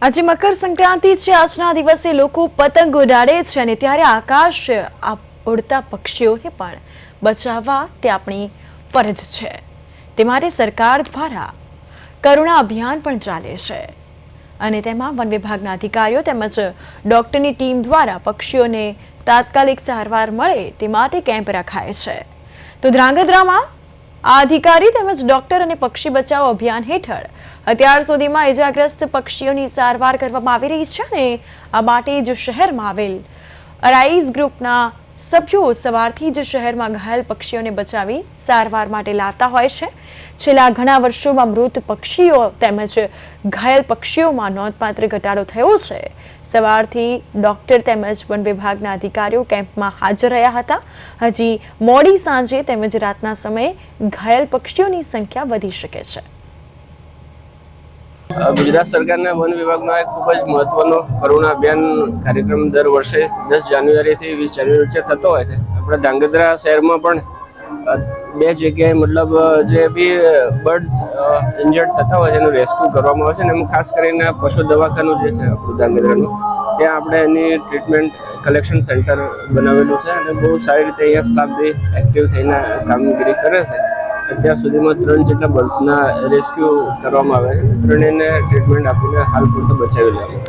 આજે મકર સંક્રાંતિ છે। આજના દિવસે લોકો પતંગ ઉડાડે છે અને ત્યારે આકાશ ઉડતા પક્ષીઓને પણ બચાવવા તે આપણી ફરજ છે। તે માટે સરકાર દ્વારા કરુણા અભિયાન પણ ચાલે છે અને તેમાં વન વિભાગના અધિકારીઓ તેમજ ડોક્ટરની ટીમ દ્વારા પક્ષીઓને તાત્કાલિક સારવાર મળે તે માટે કેમ્પ રખાય છે। તો ધ્રાંગધ્રામાં આ અધિકારી તેમજ ડોક્ટર અને પક્ષી બચાવ અભિયાન હેઠળ અત્યાર સુધીમાં ઇજાગ્રસ્ત પક્ષીઓની સારવાર કરવામાં આવી રહી છે અને આ માટે જ શહેરમાં આવેલ અરાઈઝ ગ્રુપના સભ્યો સવારથી જ શહેરમાં ઘાયલ પક્ષીઓને બચાવી સારવાર માટે લાવતા હોય છે। છેલ્લા ઘણા વર્ષોમાં મૃત પક્ષીઓ તેમજ ઘાયલ પક્ષીઓમાં નોંધપાત્ર ઘટાડો થયો છે। સવારથી ડોક્ટર તેમજ વન વિભાગના અધિકારીઓ કેમ્પમાં હાજર રહ્યા હતા। હજી મોડી સાંજે તેમજ રાતના સમયે ઘાયલ પક્ષીઓની સંખ્યા વધી શકે છે। ગુજરાત સરકારના વન વિભાગનો એક ખૂબ જ મહત્વનો કરુણા અભિયાન કાર્યક્રમ દર વર્ષે 10 જાન્યુઆરીથી 20 જાન્યુઆરી વચ્ચે થતો હોય છે। આપણે ધ્રાંગધ્રા શહેરમાં પણ બે જગ્યાએ મતલબ જે બી બર્ડ્સ ઇન્જર્ડ થતા હોય છે એનું રેસ્ક્યુ કરવામાં આવે છે અને એમાં ખાસ કરીને પશુ દવાખાનું જે છે આપણું ધ્રાંગધ્રાનું ત્યાં આપણે એની ટ્રીટમેન્ટ કલેક્શન સેન્ટર બનાવેલું છે અને બહુ સારી રીતે અહીંયા સ્ટાફ બી એક્ટિવ થઈને કામગીરી કરે છે। અત્યાર સુધીમાં 3 જેટલા બર્ડ્સના રેસ્ક્યુ કરવામાં આવે છે। ત્રણેયને ટ્રીટમેન્ટ આપીને હાલ પૂરતું બચાવી લેવામાં